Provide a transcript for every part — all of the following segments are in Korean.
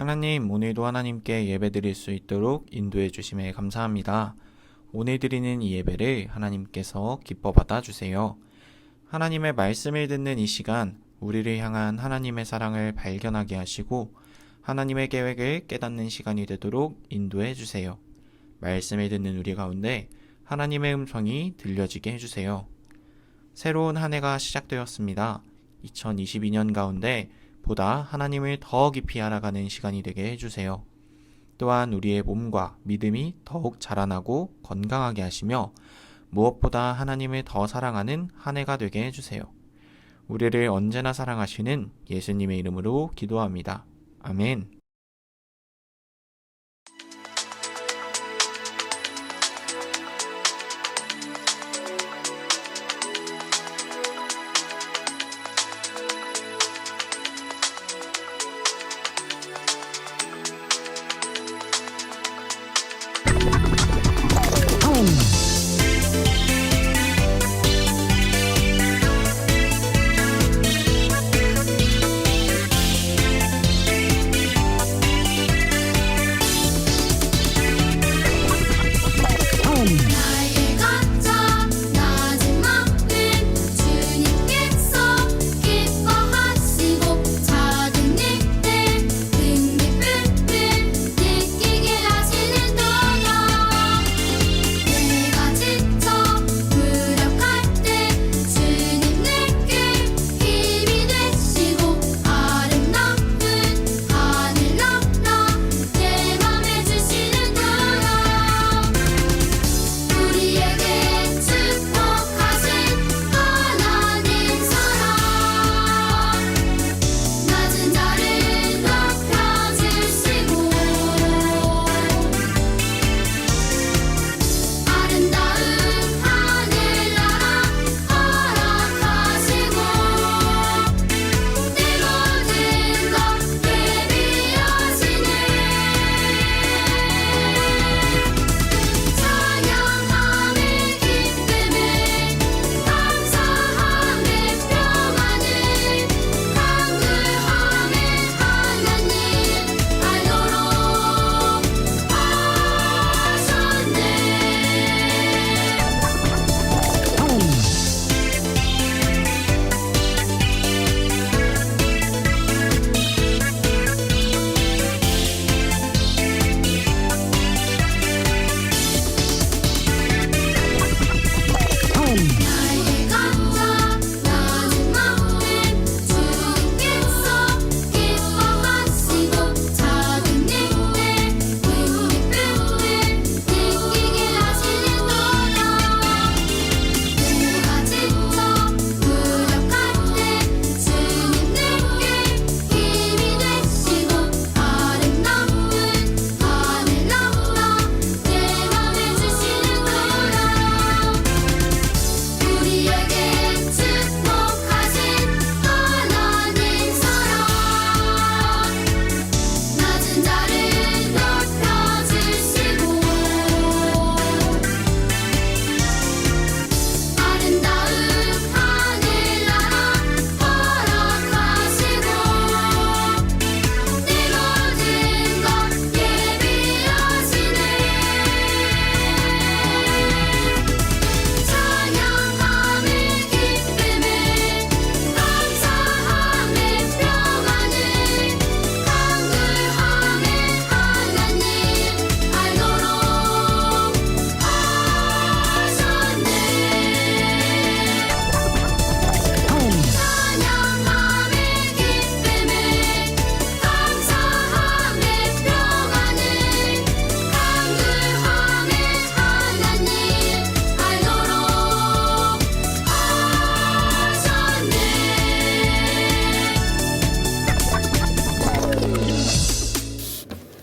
하나님, 오늘도 하나님께 예배드릴 수 있도록 인도해 주심에 감사합니다. 오늘 드리는 이 예배를 하나님께서 기뻐 받아주세요. 하나님의 말씀을 듣는 이 시간, 우리를 향한 하나님의 사랑을 발견하게 하시고 하나님의 계획을 깨닫는 시간이 되도록 인도해 주세요. 말씀을 듣는 우리 가운데 하나님의 음성이 들려지게 해주세요. 새로운 한 해가 시작되었습니다. 2022년 가운데 보다 하나님을 더 깊이 알아가는 시간이 되게 해주세요. 또한 우리의 몸과 믿음이 더욱 자라나고 건강하게 하시며 무엇보다 하나님을 더 사랑하는 한 해가 되게 해주세요. 우리를 언제나 사랑하시는 예수님의 이름으로 기도합니다. 아멘.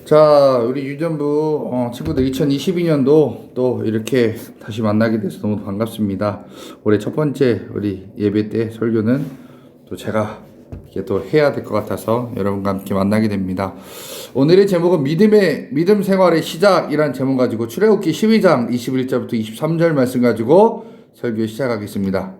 자, 우리 유전부 친구들 2022년도 또 이렇게 다시 만나게 돼서 너무 반갑습니다. 올해 첫 번째 우리 예배 때 설교는 또 제가 이렇게 또 해야 될 것 같아서 여러분과 함께 만나게 됩니다. 오늘의 제목은 믿음 생활의 시작이란 제목 가지고 출애굽기 12장 21절부터 23절 말씀 가지고 설교 시작하겠습니다.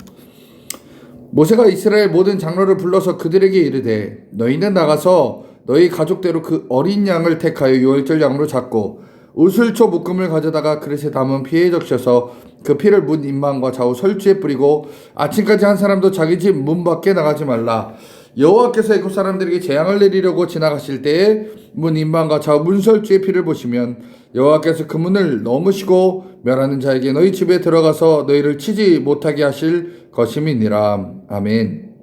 모세가 이스라엘 모든 장로를 불러서 그들에게 이르되 너희는 나가서 너희 가족대로 그 어린 양을 택하여 유월절 양으로 잡고 우슬초 묶음을 가져다가 그릇에 담은 피에 적셔서 그 피를 문 임방과 좌우 설주에 뿌리고 아침까지 한 사람도 자기 집 문 밖에 나가지 말라. 여호와께서 애굽 사람들에게 재앙을 내리려고 지나가실 때에 문 임방과 좌우 문설주의 피를 보시면 여호와께서 그 문을 넘으시고 멸하는 자에게 너희 집에 들어가서 너희를 치지 못하게 하실 것임이니라. 아멘.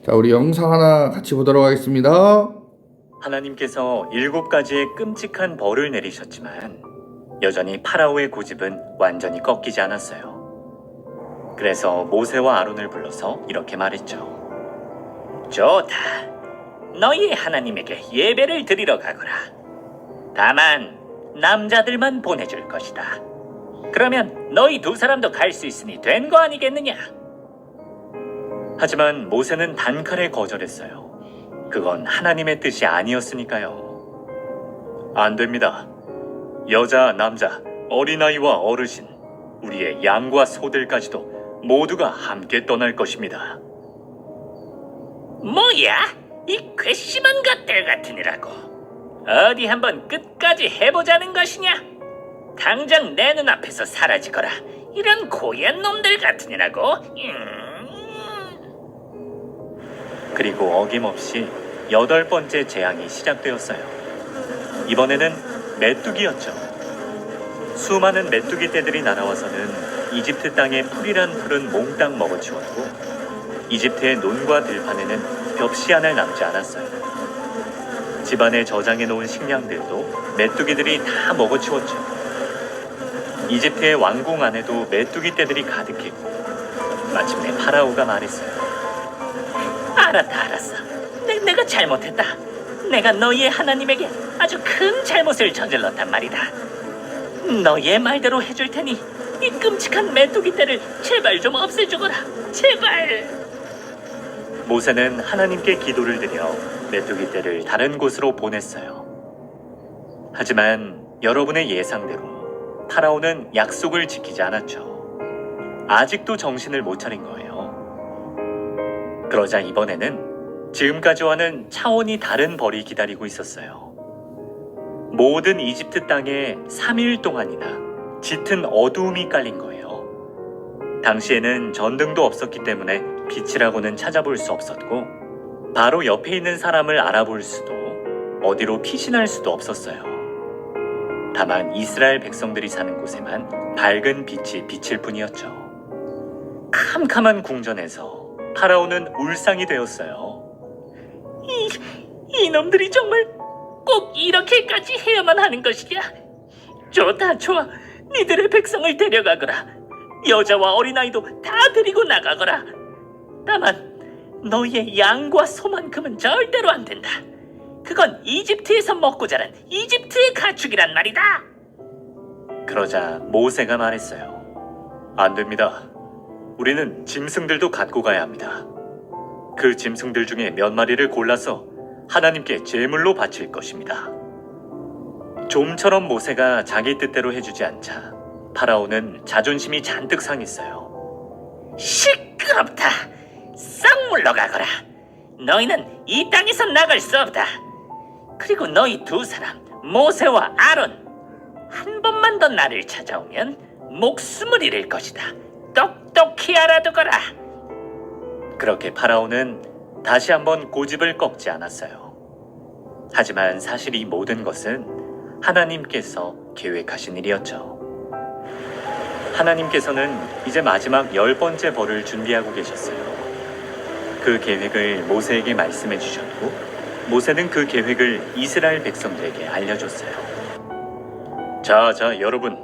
자, 우리 영상 하나 같이 보도록 하겠습니다. 하나님께서 7가지의 끔찍한 벌을 내리셨지만 여전히 파라오의 고집은 완전히 꺾이지 않았어요. 그래서 모세와 아론을 불러서 이렇게 말했죠. 좋다. 너희 하나님에게 예배를 드리러 가거라. 다만 남자들만 보내줄 것이다. 그러면 너희 두 사람도 갈 수 있으니 된 거 아니겠느냐? 하지만 모세는 단칼에 거절했어요. 그건 하나님의 뜻이 아니었으니까요. 안 됩니다. 여자, 남자, 어린아이와 어르신, 우리의 양과 소들까지도 모두가 함께 떠날 것입니다. 뭐야? 이 괘씸한 것들 같으니라고. 어디 한번 끝까지 해보자는 것이냐? 당장 내 눈앞에서 사라지거라. 이런 고얀 놈들 같으니라고. 그리고 어김없이 8번째 재앙이 시작되었어요. 이번에는 메뚜기였죠. 수많은 메뚜기 떼들이 날아와서는 이집트 땅의 풀이란 풀은 몽땅 먹어치웠고 이집트의 논과 들판에는 벽시 하나 남지 않았어요. 집안에 저장해 놓은 식량들도 메뚜기들이 다 먹어치웠죠. 이집트의 왕궁 안에도 메뚜기 떼들이 가득했고 마침내 파라오가 말했어요. 알았어. 내가 잘못했다. 내가 너희의 하나님에게 아주 큰 잘못을 저질렀단 말이다. 너희의 말대로 해줄 테니 이 끔찍한 메뚜기 떼를 제발 좀 없애주거라. 제발. 모세는 하나님께 기도를 드려 메뚜기 떼를 다른 곳으로 보냈어요. 하지만 여러분의 예상대로 파라오는 약속을 지키지 않았죠. 아직도 정신을 못 차린 거예요. 그러자 이번에는 지금까지와는 차원이 다른 벌이 기다리고 있었어요. 모든 이집트 땅에 3일 동안이나 짙은 어두움이 깔린 거예요. 당시에는 전등도 없었기 때문에 빛이라고는 찾아볼 수 없었고 바로 옆에 있는 사람을 알아볼 수도 어디로 피신할 수도 없었어요. 다만 이스라엘 백성들이 사는 곳에만 밝은 빛이 비칠 뿐이었죠. 캄캄한 궁전에서 파라오는 울상이 되었어요. 이놈들이 정말 꼭 이렇게까지 해야만 하는 것이냐? 좋다, 좋아. 니들의 백성을 데려가거라. 여자와 어린아이도 다 데리고 나가거라. 다만 너희의 양과 소만큼은 절대로 안 된다. 그건 이집트에서 먹고 자란 이집트의 가축이란 말이다. 그러자 모세가 말했어요. 안 됩니다. 우리는 짐승들도 갖고 가야 합니다. 그 짐승들 중에 몇 마리를 골라서 하나님께 제물로 바칠 것입니다. 좀처럼 모세가 자기 뜻대로 해주지 않자 파라오는 자존심이 잔뜩 상했어요. 시끄럽다. 싹 물러가거라. 너희는 이 땅에서 나갈 수 없다. 그리고 너희 두 사람 모세와 아론 한 번만 더 나를 찾아오면 목숨을 잃을 것이다. 똑똑히 알아두거라. 그렇게 파라오는 다시 한번 고집을 꺾지 않았어요. 하지만 사실 이 모든 것은 하나님께서 계획하신 일이었죠. 하나님께서는 이제 마지막 10번째 벌을 준비하고 계셨어요. 그 계획을 모세에게 말씀해 주셨고 모세는 그 계획을 이스라엘 백성들에게 알려줬어요. 자, 여러분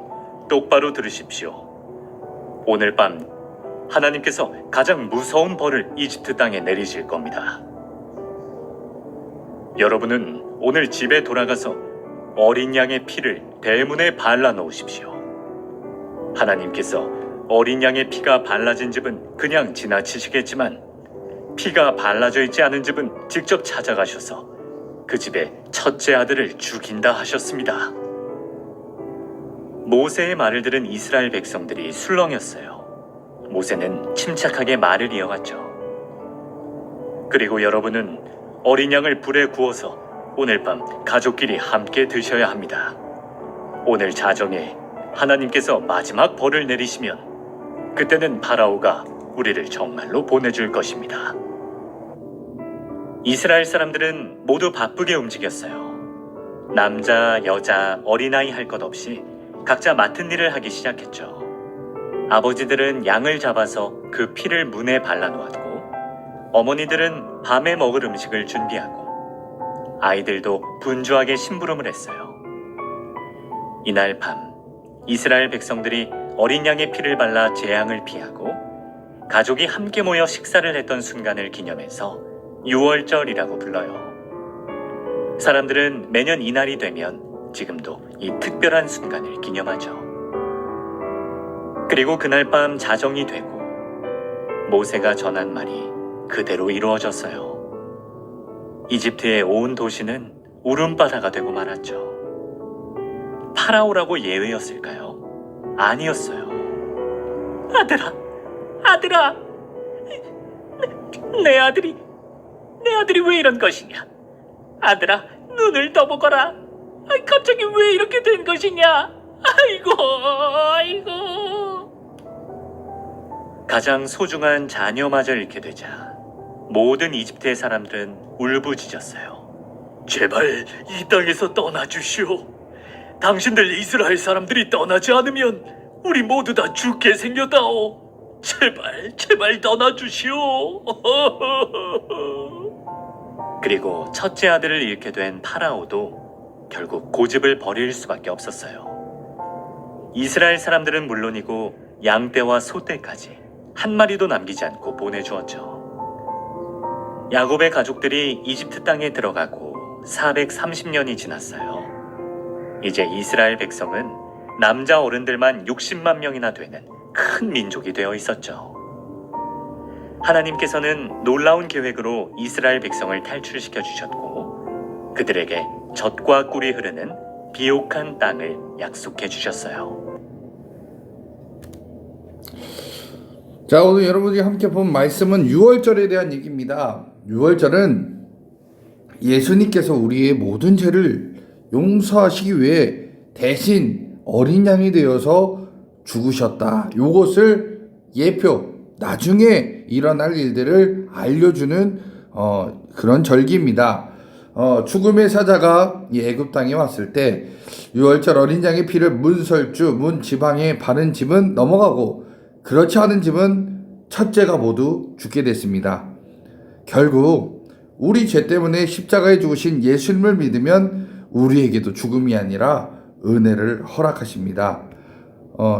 똑바로 들으십시오. 오늘 밤 하나님께서 가장 무서운 벌을 이집트 땅에 내리실 겁니다. 여러분은 오늘 집에 돌아가서 어린 양의 피를 대문에 발라 놓으십시오. 하나님께서 어린 양의 피가 발라진 집은 그냥 지나치시겠지만 피가 발라져 있지 않은 집은 직접 찾아가셔서 그 집의 첫째 아들을 죽인다 하셨습니다. 모세의 말을 들은 이스라엘 백성들이 술렁였어요. 모세는 침착하게 말을 이어갔죠. 그리고 여러분은 어린 양을 불에 구워서 오늘 밤 가족끼리 함께 드셔야 합니다. 오늘 자정에 하나님께서 마지막 벌을 내리시면 그때는 파라오가 우리를 정말로 보내줄 것입니다. 이스라엘 사람들은 모두 바쁘게 움직였어요. 남자, 여자, 어린아이 할 것 없이 각자 맡은 일을 하기 시작했죠. 아버지들은 양을 잡아서 그 피를 문에 발라놓았고, 어머니들은 밤에 먹을 음식을 준비하고, 아이들도 분주하게 심부름을 했어요. 이날 밤 이스라엘 백성들이 어린 양의 피를 발라 재앙을 피하고 가족이 함께 모여 식사를 했던 순간을 기념해서 유월절이라고 불러요. 사람들은 매년 이날이 되면 지금도 이 특별한 순간을 기념하죠. 그리고 그날 밤 자정이 되고 모세가 전한 말이 그대로 이루어졌어요. 이집트의 온 도시는 울음바다가 되고 말았죠. 파라오라고 예외였을까요? 아니었어요. 아들아, 내 아들이 왜 이런 것이냐? 아들아, 눈을 떠보거라. 갑자기 왜 이렇게 된 것이냐? 아이고. 가장 소중한 자녀마저 잃게 되자 모든 이집트의 사람들은 울부짖었어요. 제발 이 땅에서 떠나주시오. 당신들 이스라엘 사람들이 떠나지 않으면 우리 모두 다 죽게 생겼다오. 제발 떠나주시오. 그리고 첫째 아들을 잃게 된 파라오도 결국 고집을 버릴 수밖에 없었어요. 이스라엘 사람들은 물론이고 양떼와 소떼까지 한 마리도 남기지 않고 보내주었죠. 야곱의 가족들이 이집트 땅에 들어가고 430년이 지났어요. 이제 이스라엘 백성은 남자 어른들만 60만 명이나 되는 큰 민족이 되어 있었죠. 하나님께서는 놀라운 계획으로 이스라엘 백성을 탈출시켜 주셨고 그들에게 젖과 꿀이 흐르는 비옥한 땅을 약속해 주셨어요. 자, 오늘 여러분이 함께 본 말씀은 유월절에 대한 얘기입니다. 유월절은 예수님께서 우리의 모든 죄를 용서하시기 위해 대신 어린 양이 되어서 죽으셨다. 요것을 예표, 나중에 일어날 일들을 알려주는 그런 절기입니다. 죽음의 사자가 이 애굽 땅에 왔을 때 유월절 어린 양의 피를 문설주, 문 지방에 바른 집은 넘어가고 그렇지 않은 집은 첫째가 모두 죽게 됐습니다. 결국 우리 죄 때문에 십자가에 죽으신 예수님을 믿으면 우리에게도 죽음이 아니라 은혜를 허락하십니다.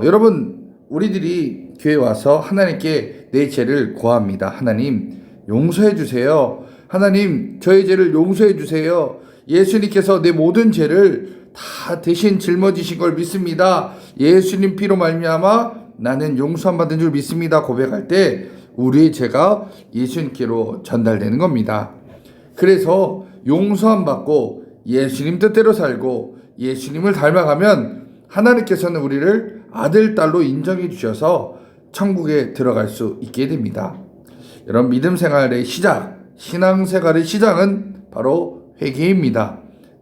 여러분, 우리들이 교회 와서 하나님께 내 죄를 고합니다. 하나님 용서해 주세요. 하나님 저의 죄를 용서해 주세요. 예수님께서 내 모든 죄를 다 대신 짊어지신 걸 믿습니다. 예수님 피로 말미암아 나는 용서함 받은 줄 믿습니다. 고백할 때 우리의 죄가 예수님께로 전달되는 겁니다. 그래서 용서함 받고 예수님 뜻대로 살고 예수님을 닮아가면 하나님께서는 우리를 아들, 딸로 인정해 주셔서 천국에 들어갈 수 있게 됩니다. 여러분, 믿음 생활의 시작, 신앙 생활의 시작은 바로 회개입니다.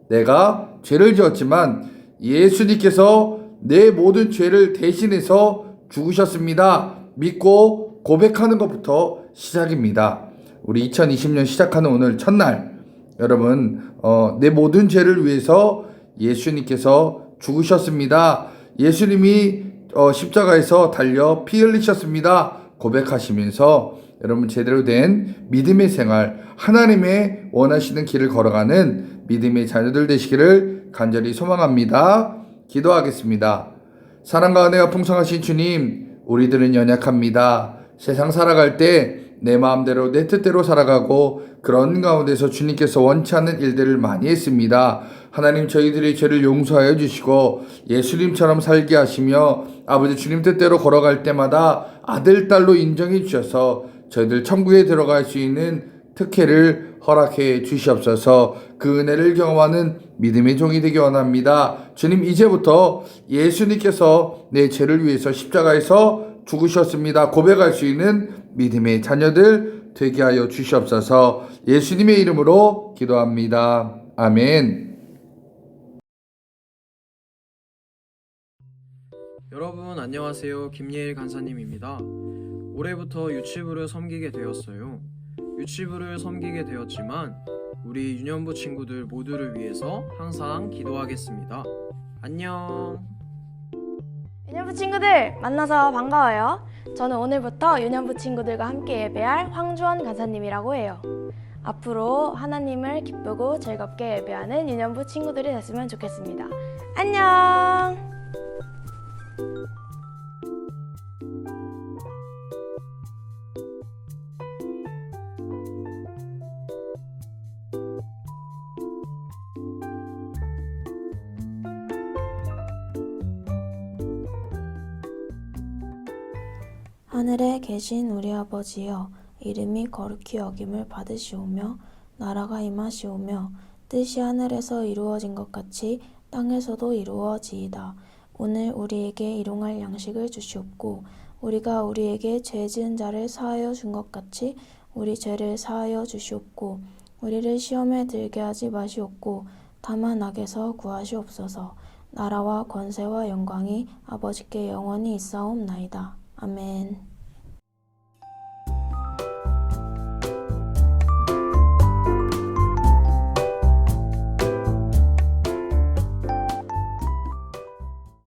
내가 죄를 지었지만 예수님께서 내 모든 죄를 대신해서 죽으셨습니다. 믿고 고백하는 것부터 시작입니다. 우리 2020년 시작하는 오늘 첫날, 여러분 내 모든 죄를 위해서 예수님께서 죽으셨습니다. 예수님이 십자가에서 달려 피 흘리셨습니다. 고백하시면서 여러분 제대로 된 믿음의 생활, 하나님의 원하시는 길을 걸어가는 믿음의 자녀들 되시기를 간절히 소망합니다. 기도하겠습니다. 사랑과 은혜가 풍성하신 주님, 우리들은 연약합니다. 세상 살아갈 때 내 마음대로 내 뜻대로 살아가고 그런 가운데서 주님께서 원치 않는 일들을 많이 했습니다. 하나님, 저희들의 죄를 용서하여 주시고 예수님처럼 살게 하시며 아버지 주님 뜻대로 걸어갈 때마다 아들, 딸로 인정해 주셔서 저희들 천국에 들어갈 수 있는 특혜를 허락해 주시옵소서. 그 은혜를 경험하는 믿음의 종이 되기 원합니다. 주님, 이제부터 예수님께서 내 죄를 위해서 십자가에서 죽으셨습니다. 고백할 수 있는 믿음의 자녀들 되게 하여 주시옵소서. 예수님의 이름으로 기도합니다. 아멘. 여러분 안녕하세요. 김예일 간사님입니다. 올해부터 유치부를 섬기게 되었어요. 유치부를 섬기게 되었지만 우리 유년부 친구들 모두를 위해서 항상 기도하겠습니다. 안녕. 유년부 친구들 만나서 반가워요. 저는 오늘부터 유년부 친구들과 함께 예배할 황주원 간사님이라고 해요. 앞으로 하나님을 기쁘고 즐겁게 예배하는 유년부 친구들이 됐으면 좋겠습니다. 안녕! 하늘에 계신 우리 아버지여, 이름이 거룩히 여김을 받으시오며 나라가 임하시오며 뜻이 하늘에서 이루어진 것 같이 땅에서도 이루어지이다. 오늘 우리에게 일용할 양식을 주시옵고 우리가 우리에게 죄 지은 자를 사하여 준 것 같이 우리 죄를 사하여 주시옵고 우리를 시험에 들게 하지 마시옵고 다만 악에서 구하시옵소서. 나라와 권세와 영광이 아버지께 영원히 있사옵나이다. 아멘.